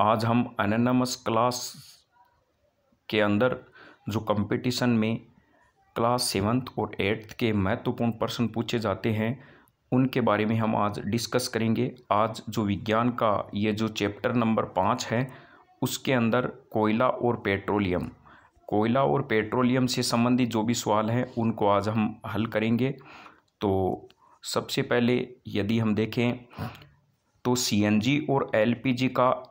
आज हम anonymous class के अंदर जो कंपटीशन में क्लास 7th और 8th के महत्वपूर्ण प्रश्न पूछे जाते हैं उनके बारे में हम आज डिस्कस करेंगे। आज जो विज्ञान का ये जो चैप्टर नंबर 5 है उसके अंदर कोयला और पेट्रोलियम से संबंधित जो भी सवाल हैं उनको आज हम हल करेंगे। तो सबसे पहले यदि हम देखें तो सीएनजी और एलपीजी का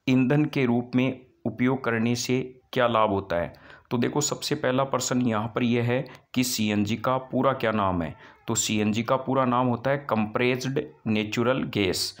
ईंधन के रूप में उपयोग करने से क्या लाभ होता है। तो देखो, सबसे पहला प्रश्न यहाँ पर यह है कि सीएनजी का पूरा क्या नाम है। तो सीएनजी का पूरा नाम होता है कंप्रेस्ड नेचुरल गैस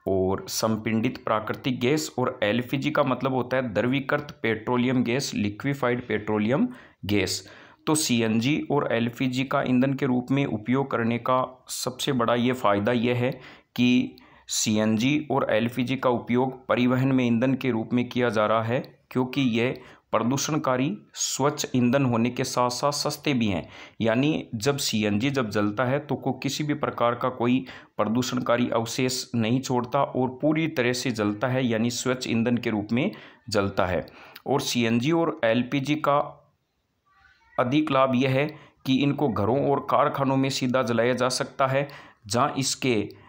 और संपीड़ित प्राकृतिक गैस, और एलपीजी का मतलब होता है द्रवीकृत petroleum gas, liquefied petroleum gas. तो सीएनजी और एलपीजी का ईंधन के रूप में उपयोग करने का सबसे बड़ा ये फ़ायदा यह है कि सीएनजी और एलपीजी का उपयोग परिवहन में ईंधन के रूप में किया जा रहा है, क्योंकि यह प्रदूषणकारी स्वच्छ ईंधन होने के साथ साथ सस्ते भी हैं। यानी जब सीएनजी जब जलता है तो किसी भी प्रकार का कोई प्रदूषणकारी अवशेष नहीं छोड़ता और पूरी तरह से जलता है, यानी स्वच्छ ईंधन के रूप में जलता है। और सीएनजी और एलपीजी का अधिक लाभ यह है कि इनको घरों और कारखानों में सीधा जलाया जा सकता है, जहां इसके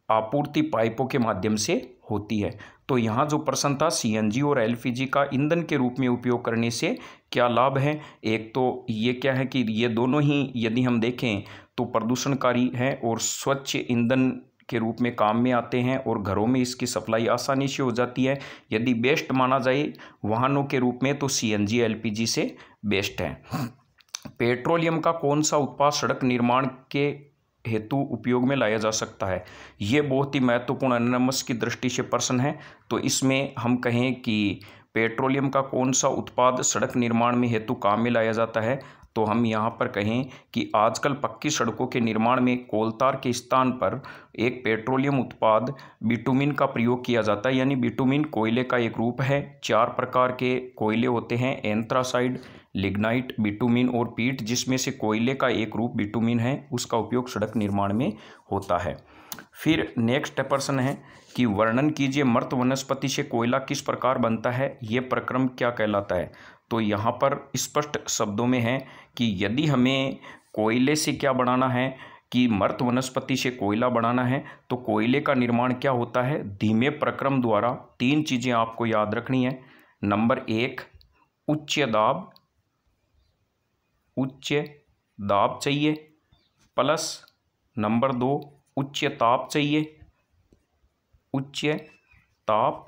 आपूर्ति पाइपों के माध्यम से होती है। तो यहाँ जो प्रश्न था सीएनजी और एलपीजी का ईंधन के रूप में उपयोग करने से क्या लाभ है, एक तो ये क्या है कि ये दोनों ही यदि हम देखें तो प्रदूषणकारी हैं और स्वच्छ ईंधन के रूप में काम में आते हैं और घरों में इसकी सप्लाई आसानी से हो जाती है। यदि बेस्ट माना जाए वाहनों के रूप में तो सीएनजी एलपीजी से बेस्ट है। पेट्रोलियम का कौन सा उत्पाद सड़क निर्माण के हेतु उपयोग में लाया जा सकता है। ये बहुत ही महत्वपूर्ण एनोनिमस की दृष्टि से प्रश्न है। तो इसमें हम कहें कि पेट्रोलियम का कौन सा उत्पाद सड़क निर्माण में हेतु काम में लाया जाता है, तो हम यहाँ पर कहें कि आजकल पक्की सड़कों के निर्माण में कोलतार के स्थान पर एक पेट्रोलियम उत्पाद बिटुमिन का प्रयोग किया जाता है। यानी बिटुमिन कोयले का एक रूप है। 4 प्रकार के कोयले होते हैं, एंथ्रासाइड, लिग्नाइट, बिटुमिन और पीट, जिसमें से कोयले का एक रूप बिटुमिन है, उसका उपयोग सड़क निर्माण में होता है। फिर नेक्स्ट प्रश्न है कि वर्णन कीजिए मृत वनस्पति से कोयला किस प्रकार बनता है, ये प्रक्रम क्या कहलाता है। तो यहाँ पर स्पष्ट शब्दों में है कि यदि हमें कोयले से क्या बनाना है, कि मृत वनस्पति से कोयला बनाना है, तो कोयले का निर्माण क्या होता है, धीमे प्रक्रम द्वारा 3 चीज़ें आपको याद रखनी है। नंबर 1 उच्च दाब चाहिए, प्लस नंबर 2 उच्च ताप चाहिए, उच्च ताप,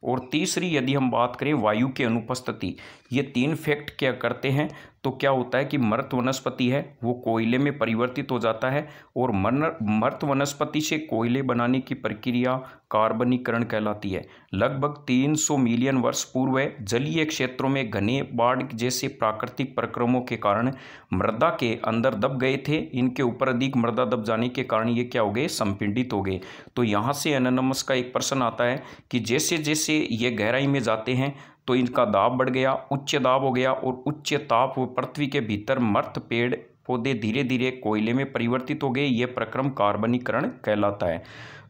और तीसरी यदि हम बात करें वायु की अनुपस्थिति। ये 3 फैक्ट क्या करते हैं, तो क्या होता है कि मृत वनस्पति है वो कोयले में परिवर्तित हो जाता है, और मृत वनस्पति से कोयले बनाने की प्रक्रिया कार्बनीकरण कहलाती है। लगभग 300 मिलियन वर्ष पूर्व जलीय क्षेत्रों में घने बाढ़ जैसे प्राकृतिक प्रक्रमों के कारण मृदा के अंदर दब गए थे। इनके ऊपर अधिक मृदा दब जाने के कारण ये क्या हो गए, संपीड़ित हो गए। तो यहाँ से एनोनिमस का एक प्रश्न आता है कि जैसे जैसे ये गहराई में जाते हैं तो इनका दाब बढ़ गया, उच्च दाब हो गया, और उच्च ताप व पृथ्वी के भीतर मृत पेड़ पौधे धीरे धीरे कोयले में परिवर्तित हो गए। ये प्रक्रम कार्बनीकरण कहलाता है।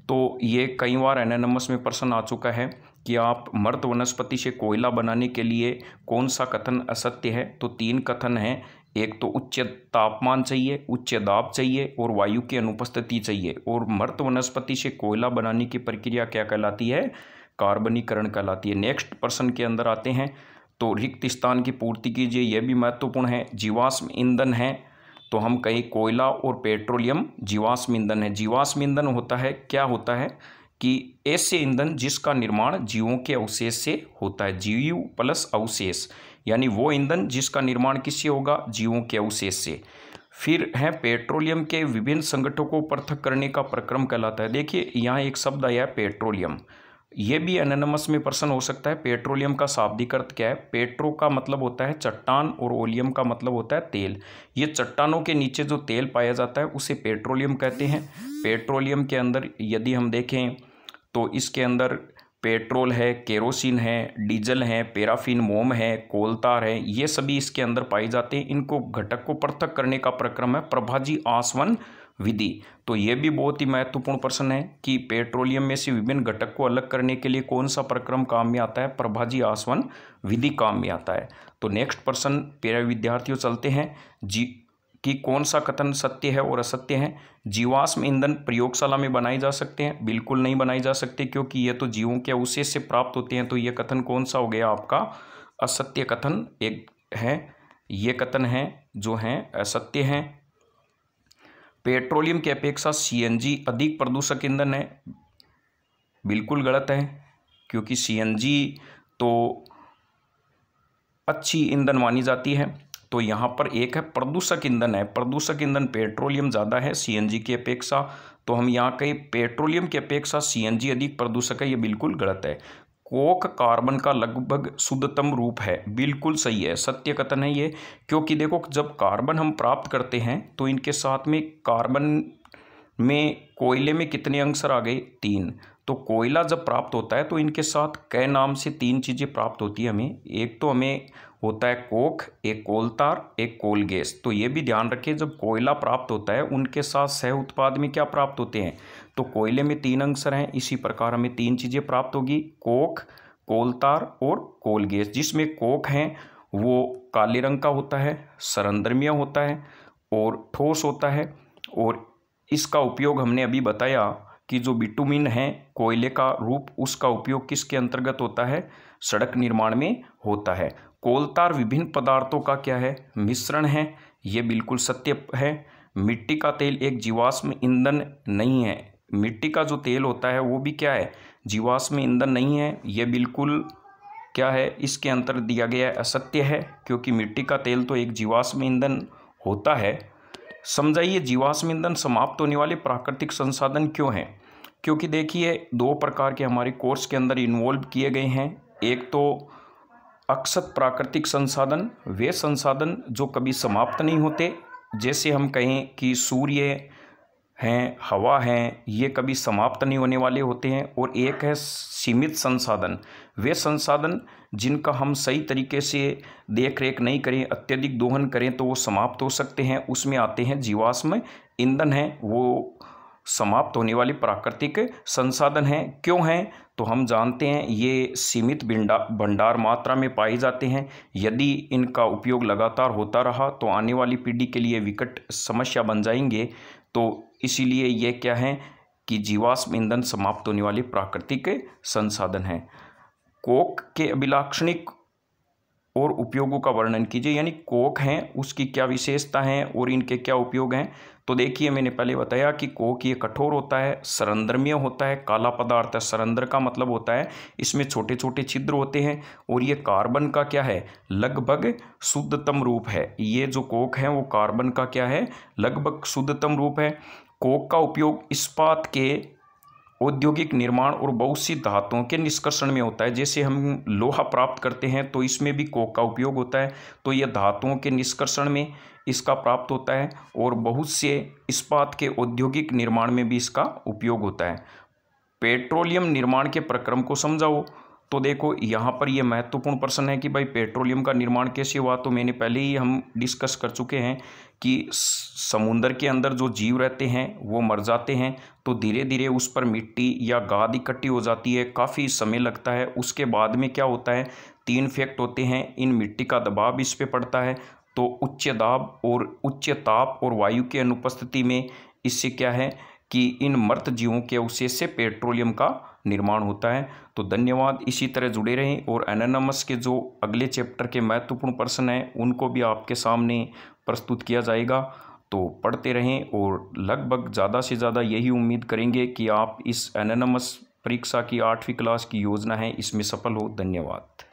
तो ये कई बार एनोनिमस में प्रश्न आ चुका है कि आप मृत वनस्पति से कोयला बनाने के लिए कौन सा कथन असत्य है। तो 3 कथन हैं, एक तो उच्च तापमान चाहिए, उच्च दाब चाहिए और वायु की अनुपस्थिति चाहिए। और मृत वनस्पति से कोयला बनाने की प्रक्रिया क्या कहलाती है, कार्बनीकरण कहलाती है। नेक्स्ट प्रश्न के अंदर आते हैं, तो रिक्त स्थान की पूर्ति कीजिए, यह भी महत्वपूर्ण है। जीवाश्म ईंधन है, तो हम कहें कोयला और पेट्रोलियम जीवाश्म ईंधन है। जीवाश्म ईंधन होता है, क्या होता है कि ऐसे ईंधन जिसका निर्माण जीवों के अवशेष से होता है। जीव प्लस अवशेष, यानी वो ईंधन जिसका निर्माण किससे होगा, जीवों के अवशेष से। फिर है पेट्रोलियम के विभिन्न संगठनों को पृथक करने का प्रक्रम कहलाता है। देखिए यहाँ एक शब्द आया है पेट्रोलियम, ये भी एनोनिमस में प्रश्न हो सकता है। पेट्रोलियम का शाब्दिक अर्थ क्या है। पेट्रो का मतलब होता है चट्टान और ओलियम का मतलब होता है तेल। ये चट्टानों के नीचे जो तेल पाया जाता है उसे पेट्रोलियम कहते हैं। पेट्रोलियम के अंदर यदि हम देखें तो इसके अंदर पेट्रोल है, केरोसिन है, डीजल है, पैराफिन, मोम है, कोलतार है, ये सभी इसके अंदर पाए जाते हैं। इनको घटक को पृथक करने का प्रक्रम है प्रभाजी आसवन विधि। तो ये भी बहुत ही महत्वपूर्ण प्रश्न है कि पेट्रोलियम में से विभिन्न घटक को अलग करने के लिए कौन सा प्रक्रम काम में आता है, प्रभाजी आसवन विधि काम में आता है। तो नेक्स्ट प्रश्न प्यारे विद्यार्थियों चलते हैं कि कौन सा कथन सत्य है और असत्य है। जीवाश्म ईंधन प्रयोगशाला में बनाए जा सकते हैं? बिल्कुल नहीं बनाए जा सकते, क्योंकि ये तो जीवों के अवशेष से प्राप्त होते हैं। तो ये कथन कौन सा हो गया आपका? असत्य कथन एक है, ये कथन है जो है असत्य है। पेट्रोलियम की अपेक्षा सीएनजी अधिक प्रदूषक ईंधन है? बिल्कुल गलत है, क्योंकि सीएनजी तो अच्छी ईंधन मानी जाती है। तो यहाँ पर एक है प्रदूषक ईंधन है, प्रदूषक ईंधन पेट्रोलियम ज़्यादा है सीएनजी की अपेक्षा। तो हम यहाँ कहीं पेट्रोलियम की अपेक्षा सीएनजी अधिक प्रदूषक है, ये बिल्कुल गलत है। कोक कार्बन का लगभग शुद्धतम रूप है? बिल्कुल सही है, सत्य कथन है ये। क्योंकि देखो जब कार्बन हम प्राप्त करते हैं तो इनके साथ में कार्बन में कोयले में कितने अंश आ गए? 3। तो कोयला जब प्राप्त होता है तो इनके साथ कै नाम से 3 चीज़ें प्राप्त होती है हमें। एक तो हमें होता है कोक, एक कोलतार, एक कोल गैस। तो ये भी ध्यान रखिए, जब कोयला प्राप्त होता है उनके साथ सह उत्पाद में क्या प्राप्त होते हैं? तो कोयले में 3 अंश हैं, इसी प्रकार हमें 3 चीज़ें प्राप्त होगी, कोक, कोलतार और कोल गैस। जिसमें कोक है वो काले रंग का होता है, सरंध्रमय होता है और ठोस होता है। और इसका उपयोग हमने अभी बताया कि जो बिटुमिन है कोयले का रूप, उसका उपयोग किसके अंतर्गत होता है? सड़क निर्माण में होता है। कोलतार विभिन्न पदार्थों का क्या है? मिश्रण है, ये बिल्कुल सत्य है। मिट्टी का तेल एक जीवाश्म ईंधन नहीं है। मिट्टी का जो तेल होता है वो भी क्या है? जीवाश्म ईंधन नहीं है, ये बिल्कुल क्या है? इसके अंतर दिया गया है असत्य है, क्योंकि मिट्टी का तेल तो एक जीवाश्म ईंधन होता है। समझाइए जीवाश्म ईंधन समाप्त होने वाले प्राकृतिक संसाधन क्यों हैं? क्योंकि देखिए 2 प्रकार के हमारे कोर्स के अंदर इन्वॉल्व किए गए हैं। एक तो अक्षत प्राकृतिक संसाधन, वे संसाधन जो कभी समाप्त नहीं होते, जैसे हम कहें कि सूर्य हैं, हवा हैं, ये कभी समाप्त नहीं होने वाले होते हैं। और एक है सीमित संसाधन, वे संसाधन जिनका हम सही तरीके से देख रेख नहीं करें, अत्यधिक दोहन करें तो वो समाप्त हो सकते हैं। उसमें आते हैं जीवाश्म ईंधन हैं, वो समाप्त होने वाले प्राकृतिक संसाधन हैं। क्यों हैं? तो हम जानते हैं ये सीमित भंडार मात्रा में पाए जाते हैं। यदि इनका उपयोग लगातार होता रहा तो आने वाली पीढ़ी के लिए विकट समस्या बन जाएंगे। तो इसीलिए ये क्या है कि जीवाश्म ईंधन समाप्त होने वाले प्राकृतिक संसाधन हैं। कोक के अभिलाक्षणिक और उपयोगों का वर्णन कीजिए, यानी कोक हैं उसकी क्या विशेषता है और इनके क्या उपयोग हैं। तो देखिए मैंने पहले बताया कि कोक ये कठोर होता है, सरंध्रमय होता है, काला पदार्थ है। सरंध्र का मतलब होता है इसमें छोटे छोटे छिद्र होते हैं। और ये कार्बन का क्या है? लगभग शुद्धतम रूप है। ये जो कोक है वो कार्बन का क्या है? लगभग शुद्धतम रूप है। कोक का उपयोग इस्पात के औद्योगिक निर्माण और बहुत सी धातुओं के निष्कर्षण में होता है। जैसे हम लोहा प्राप्त करते हैं तो इसमें भी कोक का उपयोग होता है। तो यह धातुओं के निष्कर्षण में इसका प्राप्त होता है और बहुत से इस्पात के औद्योगिक निर्माण में भी इसका उपयोग होता है। पेट्रोलियम निर्माण के प्रक्रम को समझाओ। तो देखो यहाँ पर यह महत्वपूर्ण प्रश्न है कि भाई पेट्रोलियम का निर्माण कैसे हुआ। तो मैंने पहले ही हम डिस्कस कर चुके हैं कि समुद्र के अंदर जो जीव रहते हैं वो मर जाते हैं, तो धीरे धीरे उस पर मिट्टी या गाद इकट्ठी हो जाती है, काफ़ी समय लगता है। उसके बाद में क्या होता है? 3 फैक्ट होते हैं। इन मिट्टी का दबाव इस पे पड़ता है, तो उच्च दाब और उच्च ताप और वायु के अनुपस्थिति में इससे क्या है कि इन मृत जीवों के अवशेष से पेट्रोलियम का निर्माण होता है। तो धन्यवाद, इसी तरह जुड़े रहें और एनानॉमस के जो अगले चैप्टर के महत्वपूर्ण प्रश्न हैं उनको भी आपके सामने प्रस्तुत किया जाएगा। तो पढ़ते रहें और लगभग ज़्यादा से ज़्यादा यही उम्मीद करेंगे कि आप इस एनानॉमस परीक्षा की 8वीं क्लास की योजना है इसमें सफल हो। धन्यवाद।